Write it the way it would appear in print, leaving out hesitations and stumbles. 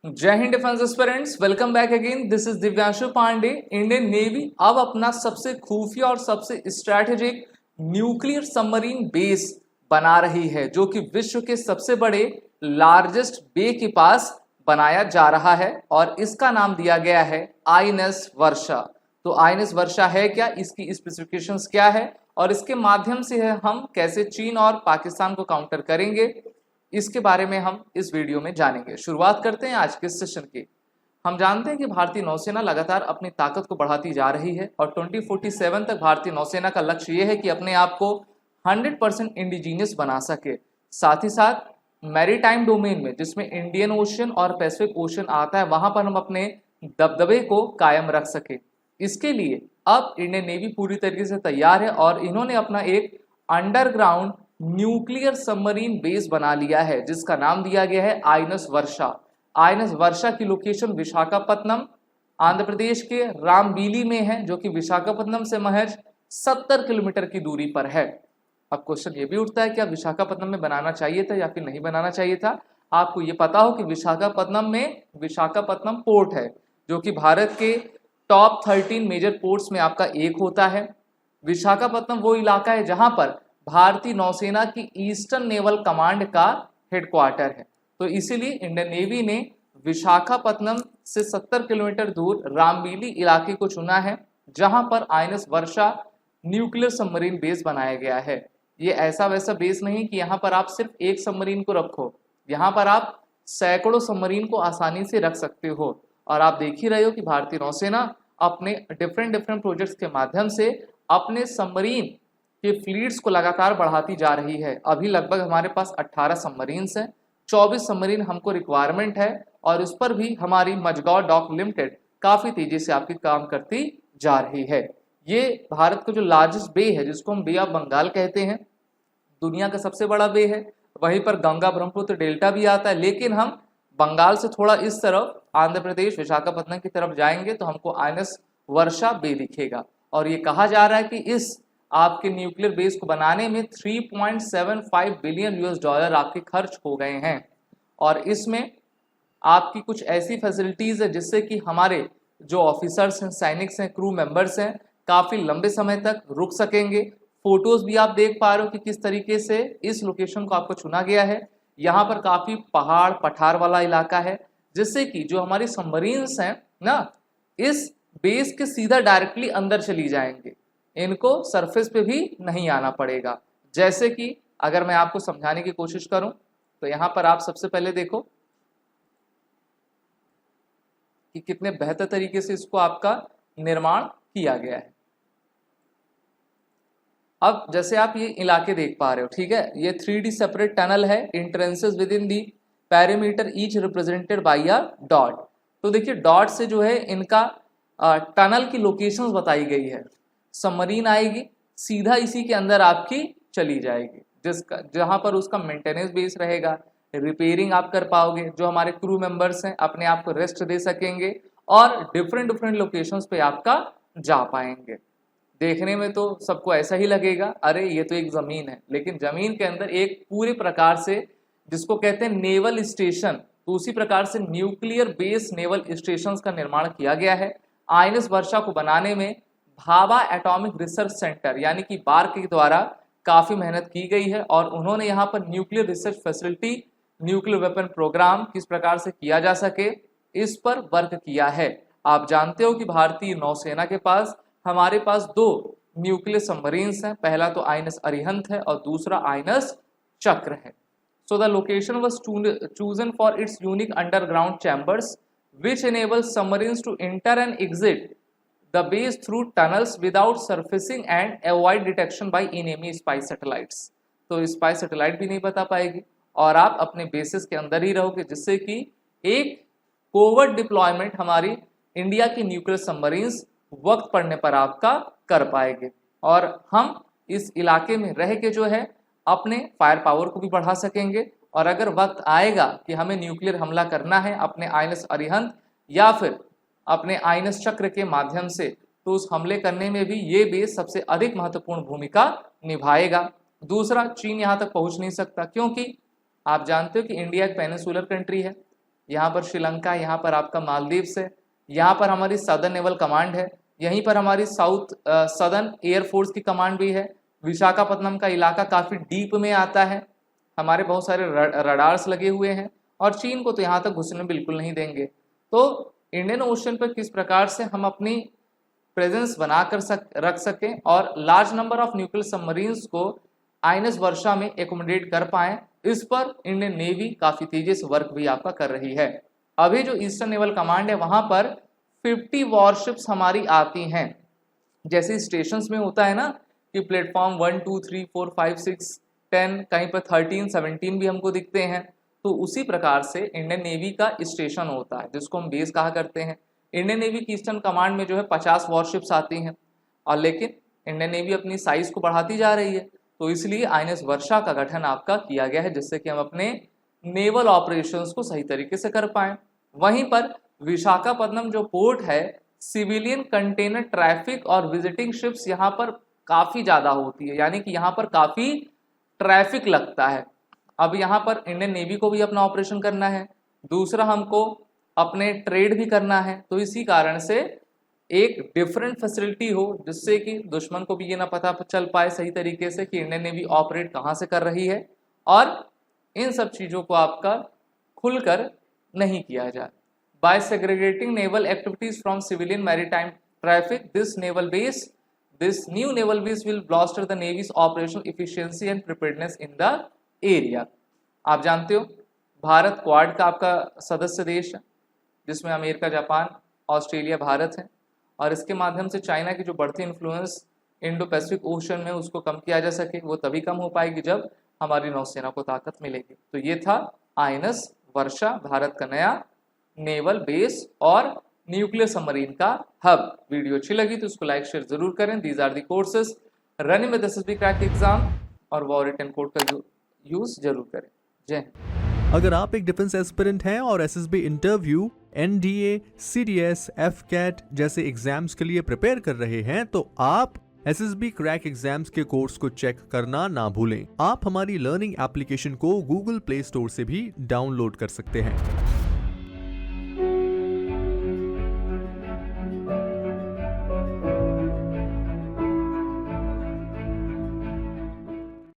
जय हिंद defence aspirants, welcome back again. This is Divyanshu Pandey. Indian Navy अब अपना सबसे खुफिया और सबसे स्ट्रैटेजिक न्यूक्लियर सबमरीन बेस बना रही है, जो कि विश्व के सबसे बड़े लार्जेस्ट बे के पास बनाया जा रहा है और इसका नाम दिया गया है आईएनएस वर्षा। तो आईएनएस वर्षा है क्या, इसकी स्पेसिफिकेशंस क्या है और इसके माध्यम से हम कैसे चीन और पाकिस्तान को काउंटर करेंगे, इसके बारे में हम इस वीडियो में जानेंगे। शुरुआत करते हैं आज के सेशन की। हम जानते हैं कि भारतीय नौसेना लगातार अपनी ताकत को बढ़ाती जा रही है और 2047 तक भारतीय नौसेना का लक्ष्य यह है कि अपने आप को 100% इंडिजीनियस बना सके। साथ ही साथ मैरीटाइम डोमेन में, जिसमें इंडियन ओशन और पैसिफिक ओशन आता है, वहां पर हम अपने दबदबे को कायम रख सके। इसके लिए अब इंडियन नेवी पूरी तरीके से तैयार है और इन्होंने अपना एक अंडरग्राउंड न्यूक्लियर सबमरीन बेस बना लिया है, जिसका नाम दिया गया है आईएनएस वर्षा। आईएनएस वर्षा की लोकेशन विशाखापत्तनम आंध्र प्रदेश के रामबीली में है, जो कि विशाखापत्तनम से महज 70 किलोमीटर की दूरी पर है। अब क्वेश्चन ये भी उठता है, क्या विशाखापत्तनम में बनाना चाहिए था या फिर नहीं बनाना चाहिए था। आपको ये पता हो कि विशाखापत्तनम में विशाखापत्तनम पोर्ट है, जो कि भारत के टॉप 13 मेजर पोर्ट्स में आपका एक होता है। विशाखापत्तनम वो इलाका है जहां पर भारतीय नौसेना की ईस्टर्न नेवल कमांड का हेडक्वार्टर है। तो इसीलिए इंडियन नेवी ने विशाखापत्तनम से 70 किलोमीटर दूर रामबीली इलाके को चुना है, जहां पर आईएनएस वर्षा न्यूक्लियर सबमरीन बेस बनाया गया है। ये ऐसा वैसा बेस नहीं कि यहाँ पर आप सिर्फ एक सबमरीन को रखो, यहाँ पर आप सैकड़ों सबमरीन को आसानी से रख सकते हो। और आप देख ही रहे हो कि भारतीय नौसेना अपने डिफरेंट प्रोजेक्ट्स के माध्यम से अपने सबमरीन के फ्लीट्स को लगातार बढ़ाती जा रही है। अभी लगभग हमारे पास 18 सबमरीन्स हैं, 24 सबमरीन हमको रिक्वायरमेंट है और उस पर भी हमारी मझगांव डॉक लिमिटेड काफ़ी तेजी से आपकी काम करती जा रही है। ये भारत का जो लार्जेस्ट बे है, जिसको हम बे ऑफ बंगाल कहते हैं, दुनिया का सबसे बड़ा बे है। वहीं पर गंगा ब्रह्मपुत्र डेल्टा भी आता है, लेकिन हम बंगाल से थोड़ा इस तरफ आंध्र प्रदेश विशाखापत्तनम की तरफ जाएंगे तो हमको आईएनएस वर्षा बे दिखेगा। और ये कहा जा रहा है कि इस आपके न्यूक्लियर बेस को बनाने में 3.75 बिलियन यूएस डॉलर आपके खर्च हो गए हैं। और इसमें आपकी कुछ ऐसी फैसिलिटीज़ है जिससे कि हमारे जो ऑफिसर्स हैं, सैनिक्स हैं, क्रू मेंबर्स हैं, काफ़ी लंबे समय तक रुक सकेंगे। फोटोज़ भी आप देख पा रहे हो कि किस तरीके से इस लोकेशन को आपको चुना गया है। यहाँ पर काफ़ी पहाड़ पठार वाला इलाका है, जिससे कि जो हमारी सबमरीन्स हैं ना, इस बेस के सीधा डायरेक्टली अंदर चली जाएंगे, इनको सरफेस पे भी नहीं आना पड़ेगा। जैसे कि अगर मैं आपको समझाने की कोशिश करूं तो यहाँ पर आप सबसे पहले देखो कि कितने बेहतर तरीके से इसको आपका निर्माण किया गया है। अब जैसे आप ये इलाके देख पा रहे हो, ठीक है, ये 3D सेपरेट टनल है, entrances within the perimeter each represented by a dot. तो देखिए डॉट से जो है इनका टनल की लोकेशंस बताई गई है। सबमरीन आएगी, सीधा इसी के अंदर आपकी चली जाएगी, जिसका जहां पर उसका मेंटेनेंस बेस रहेगा, रिपेयरिंग आप कर पाओगे, जो हमारे क्रू मेंबर्स हैं अपने आप को रेस्ट दे सकेंगे और डिफरेंट लोकेशंस पे आपका जा पाएंगे। देखने में तो सबको ऐसा ही लगेगा, अरे ये तो एक ज़मीन है, लेकिन ज़मीन के अंदर एक पूरे प्रकार से, जिसको कहते हैं नेवल स्टेशन, तो उसी प्रकार से न्यूक्लियर बेस नेवल स्टेशन का निर्माण किया गया है। आईएनएस वर्षा को बनाने में भाभा एटॉमिक रिसर्च सेंटर यानी कि बार के द्वारा काफ़ी मेहनत की गई है और उन्होंने यहाँ पर nuclear research facility, nuclear weapon programme किस प्रकार से किया जा सके, इस पर वर्क किया है। आप जानते हो कि भारतीय नौसेना के पास, हमारे पास 2 न्यूक्लियर सबमरीन्स हैं, पहला तो आईएनएस अरिहंत है और दूसरा आईएनएस चक्र है। So the location was chosen for its unique underground chambers which enable submarines to enter and exit the base through tunnels without surfacing and avoid detection by enemy spy satellites। तो spy satellite भी नहीं बता पाएगी और आप अपने basis के अंदर ही रहोगे, जिससे कि एक कोवर्ट डिप्लॉयमेंट हमारी इंडिया की न्यूक्लियर सबमरीन्स वक्त पड़ने पर आपका कर पाएंगे और हम इस इलाके में रह के जो है अपने फायर पावर को भी बढ़ा सकेंगे। और अगर वक्त आएगा कि हमें न्यूक्लियर हमला करना है अपने आईएनएस अरिहंत या फिर अपने आईएनएस चक्र के माध्यम से, तो उस हमले करने में भी ये बेस सबसे अधिक महत्वपूर्ण भूमिका निभाएगा। दूसरा, चीन यहाँ तक पहुँच नहीं सकता, क्योंकि आप जानते हो कि इंडिया एक पेनिनसुलर कंट्री है, यहाँ पर श्रीलंका, यहाँ पर आपका मालदीव्स है, यहाँ पर हमारी सदर्न नेवल कमांड है, यहीं पर हमारी साउथ सदर्न एयरफोर्स की कमांड भी है। विशाखापत्तनम का इलाका काफ़ी डीप में आता है, हमारे बहुत सारे रडार्स लगे हुए हैं और चीन को तो यहाँ तक घुसने बिल्कुल नहीं देंगे। तो इंडियन ओशन पर किस प्रकार से हम अपनी प्रेजेंस बना कर रख सकें और large number of nuclear submarines को आईएनएस वर्षा में एकोमोडेट कर पाएं, इस पर इंडियन नेवी काफ़ी तेजी से वर्क भी आपका कर रही है। अभी जो ईस्टर्न नेवल कमांड है वहाँ पर 50 वॉरशिप्स हमारी आती हैं। जैसे स्टेशंस में होता है ना कि प्लेटफॉर्म 1, 2, 3, 4, 5, 6, 10, कहीं पर 13, 17 भी हमको दिखते हैं। तो उसी प्रकार से इंडियन नेवी का स्टेशन होता है जिसको हम बेस कहा करते हैं। इंडियन नेवी की ईस्टर्न कमांड में जो है 50 वॉरशिप्स आती हैं और लेकिन इंडियन नेवी अपनी साइज को बढ़ाती जा रही है, तो इसलिए आईएनएस वर्षा का गठन आपका किया गया है जिससे कि हम अपने नेवल ऑपरेशंस को सही तरीके से कर पाएं। वहीं पर विशाखापत्तनम जो पोर्ट है, सिविलियन कंटेनर ट्रैफिक और विजिटिंग शिप्स यहाँ पर काफ़ी ज़्यादा होती है, यानी कि यहाँ पर काफ़ी ट्रैफिक लगता है। अब यहाँ पर इंडियन नेवी को भी अपना ऑपरेशन करना है, दूसरा हमको अपने ट्रेड भी करना है, तो इसी कारण से एक डिफरेंट फैसिलिटी हो जिससे कि दुश्मन को भी ये ना पता चल पाए सही तरीके से कि इंडियन नेवी ऑपरेट कहाँ से कर रही है और इन सब चीज़ों को आपका खुलकर नहीं किया जाए। By segregating naval activities from civilian maritime traffic, this new naval base will bolster the navy's operational efficiency and preparedness in the area. आप जानते हो भारत क्वाड का आपका सदस्य देश है जिसमें अमेरिका, जापान, ऑस्ट्रेलिया, भारत है और इसके माध्यम से चाइना की जो बढ़ती इन्फ्लुएंस इंडो पैसिफिक ओशन में उसको कम किया जा सके। वो तभी कम हो पाएगी जब हमारी नौसेना को ताकत मिलेगी। तो ये था आईएनएस वर्षा, भारत का नया नेवल बेस और न्यूक्लियर सबमरीन का हब। वीडियो अच्छी लगी तो उसको लाइक शेयर जरूर करें। These are the courses running with SSB crack exam और वॉर रिटन कोड का यूज जरूर करें। जय हिंद। अगर आप एक डिफेंस एस्पिरेंट हैं और SSB interview, NDA, CDS, AFCAT जैसे एग्जाम्स के लिए प्रिपेयर कर रहे हैं तो आप एसएसबी क्रैक एग्जाम्स के कोर्स को चेक करना ना भूलें। आप हमारी लर्निंग एप्लीकेशन को गूगल प्ले स्टोर से भी डाउनलोड कर सकते हैं।